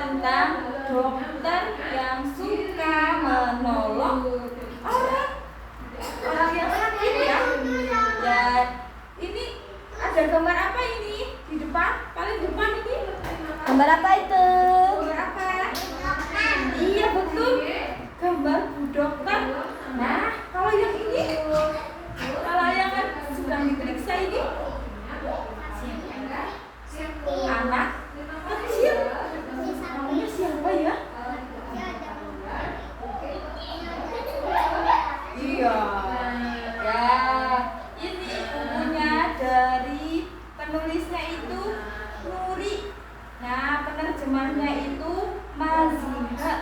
tentang dokter yang suka menolong orang yang sakit ya. Dan ini ada gambar apa ini di depan? Paling depan ini Gambar apa itu? gambar apa? Iya betul, gambar Bu Dokter. Nah, kalau yang ini, kalau yang sedang diperiksa ini anak kecil, namanya siapa ya? Iya, ya ini bukunya dari penulisnya itu Nuri. Nah, penerjemahnya itu Maziha,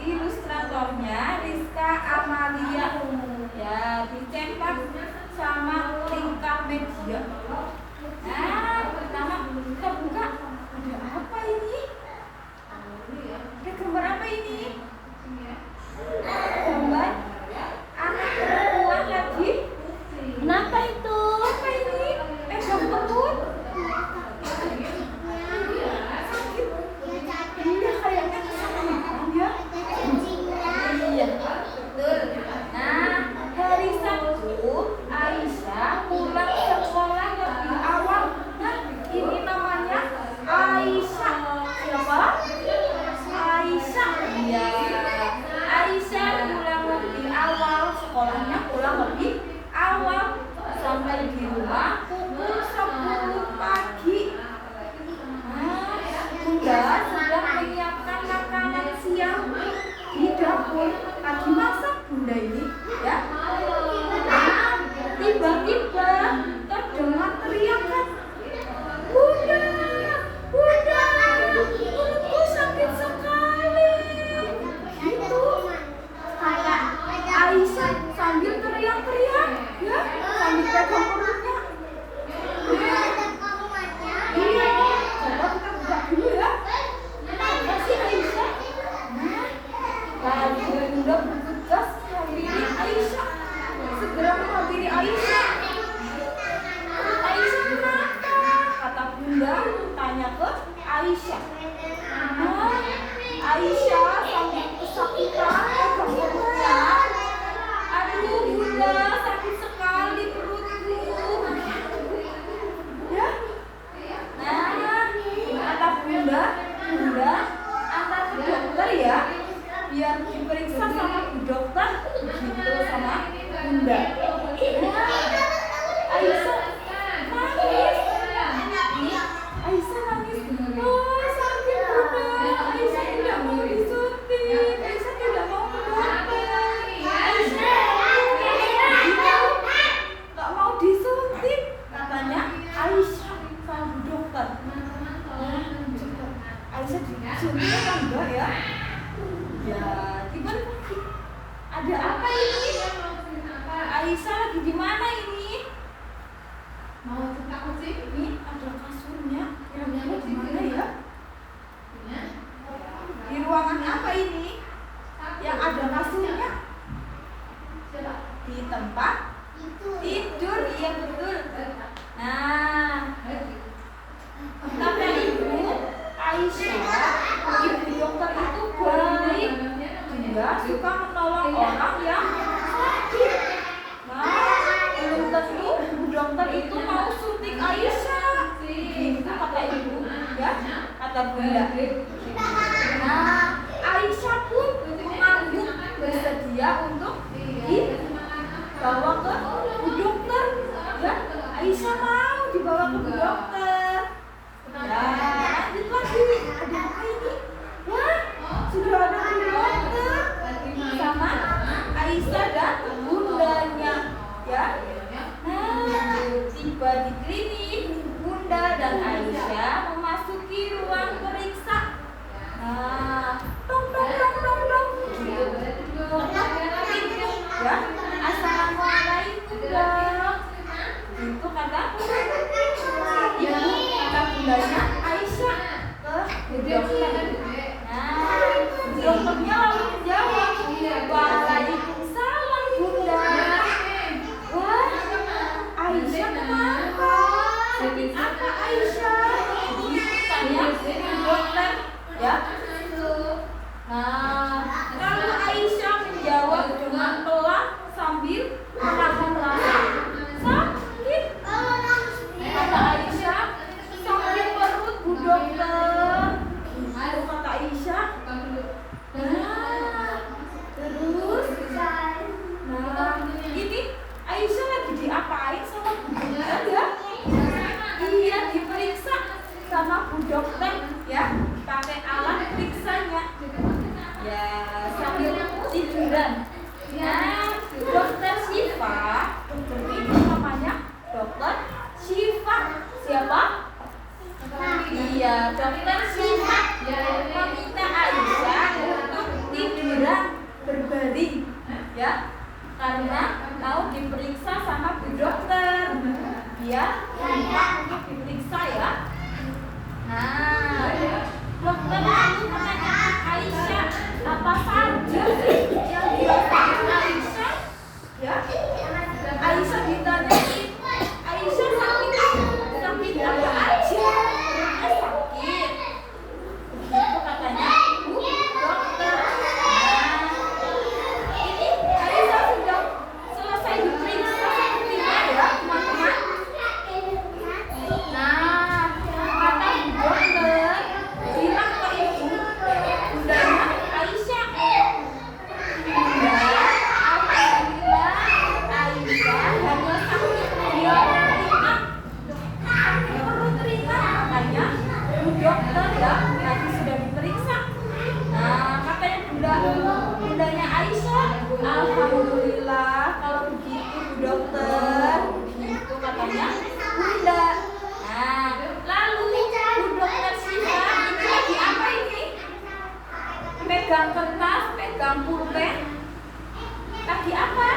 ilustratornya Rizka Amalia. Ya, dicetak sama Tingkah Media. Nah, pertama kita buka, ada apa ini? Ada gambar apa ini? Gambar anak perempuan lagi. Kenapa itu? Apa ini? Pegang perut. Iya, kayaknya kesakitan ya. Iya, betul. Nah, hari Sabtu Aisyah pulang sekolah lebih awal. Nah, ini namanya Aisyah. Siapa? Aisyah. Iya. Aisyah pulang lebih awal, sekolahnya pulang lebih awal. Sampai di rumah pukul 10 pagi. Nah, Bunda sedang menyiapkan makanan siang di dapur. Lagi masak Bunda ini, ya. Nah, tiba-tiba terdengar teriakan, Bunda, Bunda, perutku sakit sekali. Gitu. Kayak Aisyah sambil teriak-teriak, ya, sambil pegang perutnya. Iya, coba kita buka dulu ya. Apa sih Aisyah? Nah, lalu Bunda bergegas menghampiri Aisyah. Segera menghampiri Aisyah. Aisyah kenapa? Kata Bunda tanya ke Aisyah. Nah, Aisyah sambil kesakitan pegang perutnya. Aduh Bunda, sakit sekali perutku. Ya. Nah, kata Bunda antar ke dokter ya, biar diperiksa sama Bu Dokter, gitu sama Bunda. Aisyah nangis. Aisyah nangis. Oh, sakit Bunda. Aisyah tidak mau disuntik. Aisyah tidak mau ke dokter. Aisyah nggak mau disuntik, katanya Aisyah sama Bu Dokter. Aisyah disuntik kan enggak ya? Ya, tiba-tiba ada apa ini? Aisyah lagi di mana ini? Mau cerita kucing? Ini ada kasurnya. Kira-kira di mana ya? Di ruangan apa ini? Yang ada kasurnya? Di tempat tidur, iya betul. Nah, kata ibu Aisyah, ibu dokter itu baik. Dia suka menolong orang yang sakit. Nah, belum tentu ibu dokter itu mau suntik Aisyah. Gitu kata ibu, ya, kata Bunda. Nah, Aisyah pun mengangguk bersedia untuk dibawa ke Bu Dokter. Ya, Aisyah mau dibawa ke Bu Dokter. Ya, lanjut lagi. Ada apa ini? Wah, sudah ada Bu Dokter sama Aisyah dan bundanya. Ya. Nah, tiba di klinik, Bunda dan Aisyah memasuki ruang periksa. Nah, dong gitu. Pintu, ya. Assalamualaikum dok. Itu kata ibu, kata bundanya Aisyah. ya. Nah, lalu Aisyah menjawab dengan pelan sambil menahan rasa sakit. Kata Aisyah, sakit perut Bu Dokter. Kata Aisyah. Nah, terus, nah ini Aisyah lagi diapain sama Bu Dokter ya? Iya, diperiksa sama Bu Dokter ya, pakai alat periksanya ya, sambil tiduran. Nah, Dokter Syifa, dokter ini namanya Dokter Syifa. Siapa? Iya, Dokter Syifa meminta Aisyah untuk tiduran berbaring ya, karena mau diperiksa sama Bu Dokter. Dia minta untuk diperiksa ya. Nah, dokter lalu menanyakan Aisyah, apa saja sih yang dirasakan Aisyah? Ya, Aisyah ditanyain, Aisyah sakit apa aja? Sakit. Begitu katanya Bu Dokter. Nah, ini Aisyah sudah selesai diperiksa sepertinya ya, teman-teman. Nah, kata Bu Dokter, bilang ke ibu, bundanya Aisyah. Bunda, alhamdulillah Aisyah hanya sakit ringan. Perut ringan katanya Bu Dokter ya, tadi sudah diperiksa. Nah, katanya bundanya Aisyah, alhamdulillah kalau begitu Bu Dokter. Begitu katanya Bunda. Nah, lalu Bu Dokter Syifa ini lagi apa ini? Pegang kertas, pegang pulpen. Lagi apa?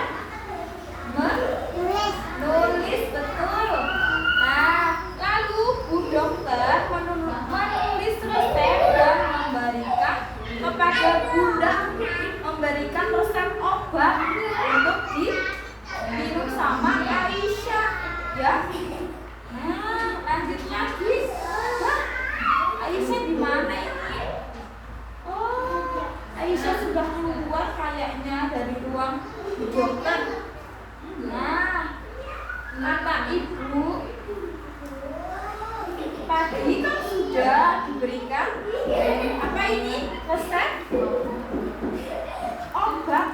Menulis, betul. Nah, lalu Bu Dokter menulis resep dan memberikan kepada Bunda, memberikan resep obat untuk diminum sama Aisyah ya. Nah, lanjut lagi. Wah, Aisyah di mana ini? Oh, Aisyah sudah keluar kayaknya dari ruang Bu Dokter. Nah, kata ibu, tadi kan sudah diberikan apa ini? Resep obat.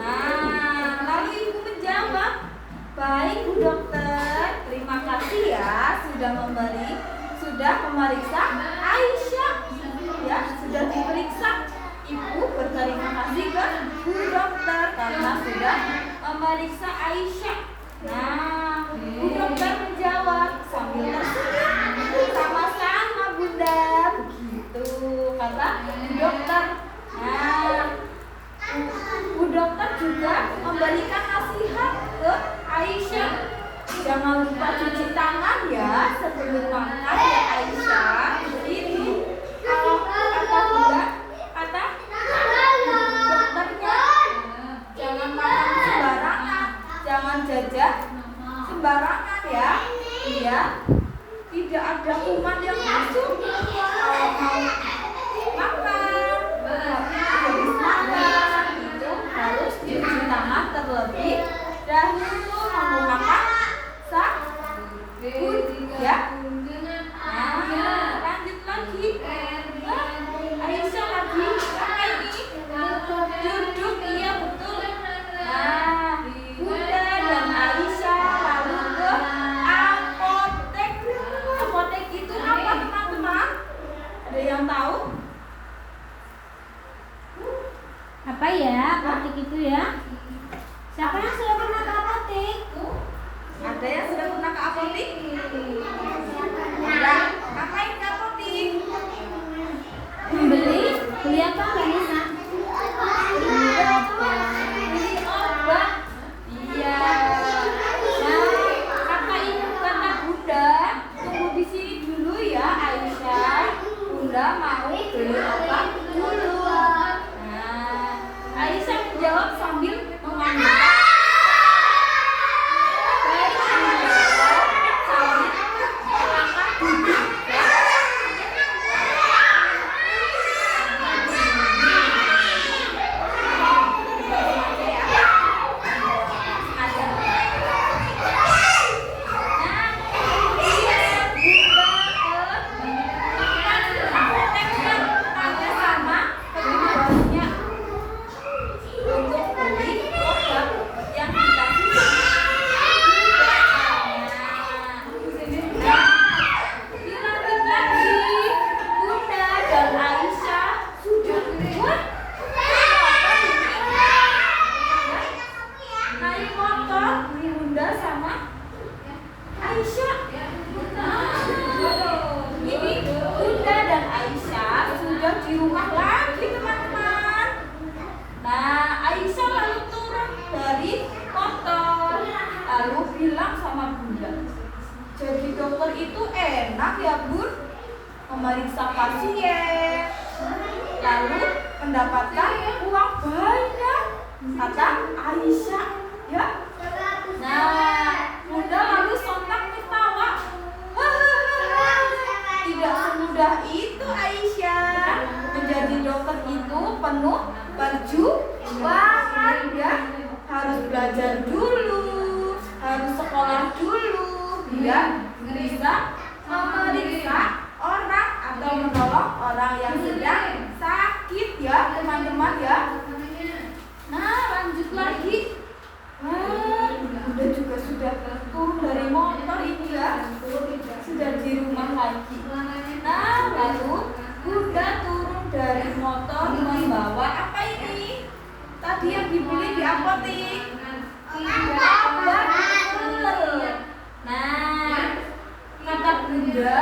Nah, lalu ibu menjawab, baik Bu Dokter, terima kasih ya sudah memeriksa Aisyah ya, sudah diperiksa. Ibu berterima kasih ke Bu Dokter karena sudah memeriksa Aisyah. Nah, Bu Dokter menjawab sambil tersenyum, sama-sama Bunda, begitu kata Bu Dokter. Nah, Bu Dokter juga memberikan nasihat ke Aisyah, jangan lupa cuci tangan ya sebelum makan ya Aisyah. Ini kalau kata Bunda, kata dokternya, jangan makan sembarangan, jangan jajan sembarangan ya. Iya, tidak ada kuman yang masuk. Kalau mau makan, habis makan itu harus cuci tangan terlebih dahulu menggunakan sabun ya. Nah, lanjut lagi. Aisyah lagi apa ini? Duduk, iya betul. Nah, Bunda dan Aisyah lalu ke apotek. Apotek itu apa teman-teman? Ada yang tahu? Apa ya apotek itu ya? Siapa yang sudah pernah ke apotek? Ada yang sudah pernah ke apotek? Ada. Ngapain ke apotek? Beli apa Mbak Nisa? Beli obat. Iya. Nah, kata Bunda, tunggu di sini dulu ya Aisyah. Bunda mau beli obat dulu. Nah, Aisyah menjawab sambil mengangguk. di rumah lagi teman-teman. Nah, Aisyah lalu turun dari motor, lalu bilang sama Bunda, jadi dokter itu enak ya Bun, memeriksa pasien, lalu mendapatkan uang banyak, kata Aisyah ya. Nah, Bunda lalu sontak tertawa. Tidak semudah itu Aisyah, menjadi dokter itu penuh perjuangan ya. Harus belajar dulu, harus sekolah dulu, biar bisa memeriksa orang atau menolong orang yang sedang sakit ya teman-teman ya. Nah, lanjut lagi. Bunda juga sudah turun dari motor ini ya, sudah di rumah lagi. Nah, lalu Bunda turun dari motor membawa apa ini? Tadi yang dibeli di apotek. Obat. Nah, kata Bunda,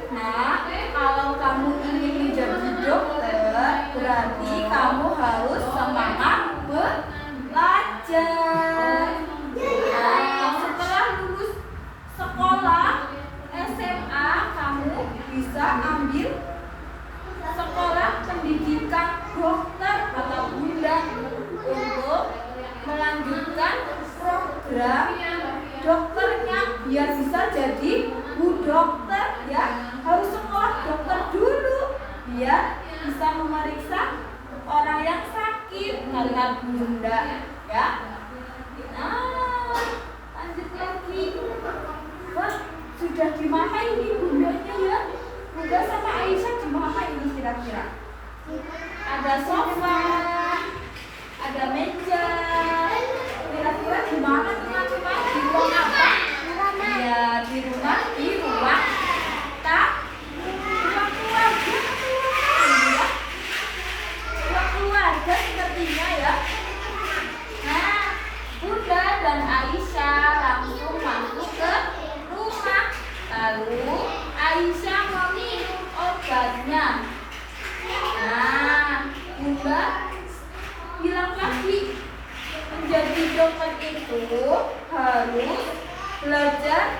nah kalau kamu ingin menjadi dokter, berarti kamu harus semangat belajar. Nah, setelah lulus sekolah SMA, kamu bisa ambil sekolah pendidikan dokter atau Bunda untuk melanjutkan program dokternya biar bisa jadi Bu Dokter ya. Harus sekolah dokter dulu biar bisa memeriksa orang yang sakit, kata Bunda ya. Nah, lanjut lagi. Wah, sudah di mana ini Bundanya ya? Bunda sama Aisyah di mana ini kira-kira? Ada sofa, ada meja. Kira-kira di mana teman-teman? Di ruang apa? Ya, di ruang ruang keluarga. Ruang keluarga sepertinya ya. Nah, Bunda dan Aisyah langsung masuk ke rumah. Lalu Aisyah meminum obatnya. Nah, Bunda bilang lagi, menjadi dokter itu harus belajar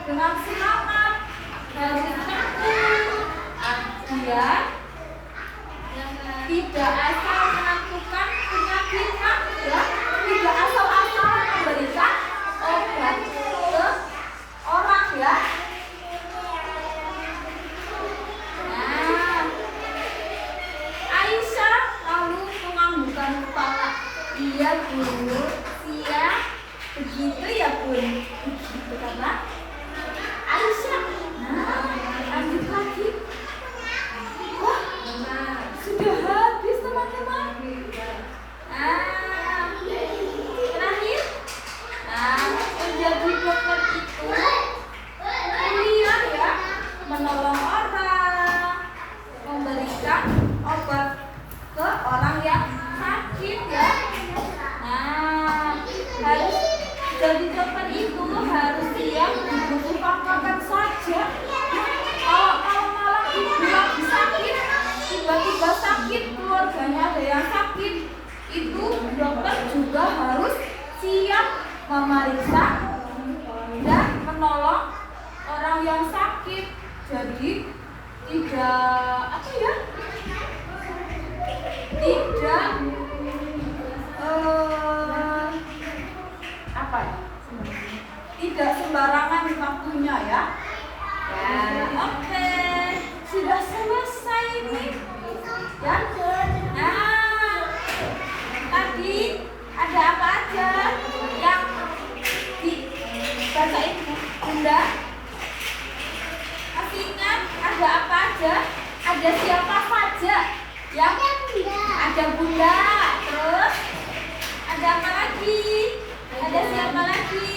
dengan semangat, harus tekun, biar tidak asal menentukan penyakitnya ya, tidak asal-asalan memberikan obat ke orang ya. Nah, Aisyah lalu menganggukkan kepala. Iya Bun, siap. Begitu ya Bun, begitu karena Aisyah. Nah, lanjut lagi. Wah, sudah habis teman-teman. Nah, terakhir. Nah, menjadi dokter itu kuliah ya, menolong orang, memberikan obat ke orang yang sakit ya. Nah, harus jadi dokter itu harus siap dibutuhkan makan saja. Kalau malam ibu lagi sakit, tiba-tiba sakit, keluarganya ada yang sakit, itu dokter juga harus siap memeriksa dan menolong orang yang sakit. Jadi tidak apa ya? Tidak apa ya? Tidak sembarangan waktunya ya. Ya, oke. Sudah selesai ini. Ya. Nah, tadi ada apa aja yang dibacain Bunda? Masih ingat ada apa aja? Ada siapa saja? Ya, ada Bunda. Terus ada apa lagi? Ada siapa lagi?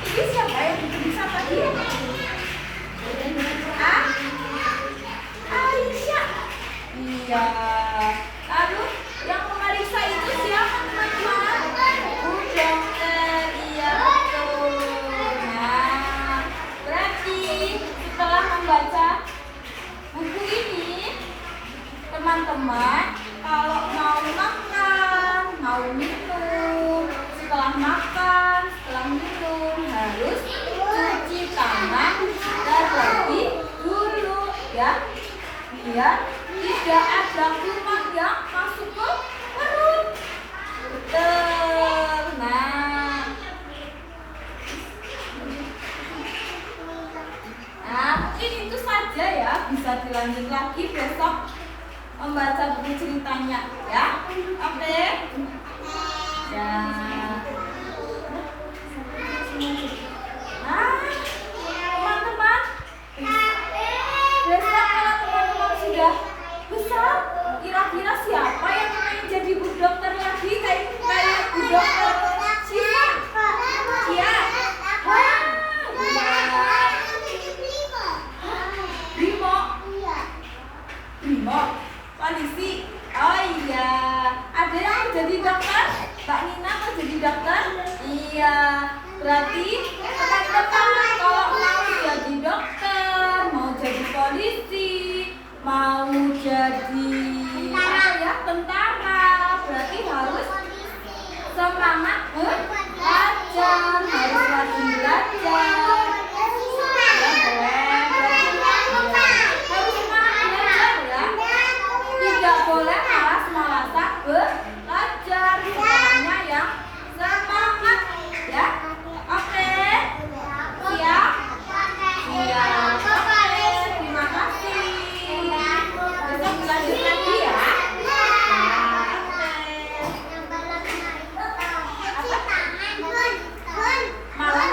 Ini siapa yang diperiksa tadi? Aisyah. Iya. Lalu yang memeriksa itu siapa teman-teman? Bu Dokter. Iya betul. Nah, berarti setelah membaca buku ini, teman-teman kalau mau makan, mau minum, setelah makan, setelah minum harus cuci tangan terlebih dulu ya, biar tidak ada kuman yang masuk ke perut. Betul. Nah, mungkin itu saja ya, bisa dilanjut lagi besok membaca buku ceritanya ya. Oke. Ya. Nah, teman-teman, besok kalau teman-teman sudah besar, kira-kira siapa yang ingin jadi bu dokter lagi kayak bu dokter Syifa? Ya. Bimo. Bimo. Polisi. Oh iya. Ada yang mau jadi dokter? Mbak Nina mau jadi dokter? Iya. Berarti teman-teman kalau mau jadi dokter, mau jadi polisi, mau jadi tentara, berarti harus semangat belajar, harus rajin belajar. Ya boleh, harus semangat belajar ya. Tidak boleh malas-malasan belajar, pokoknya yang semangat ya. Oke, siap? Siap. Oke, terima kasih. Besok dilanjut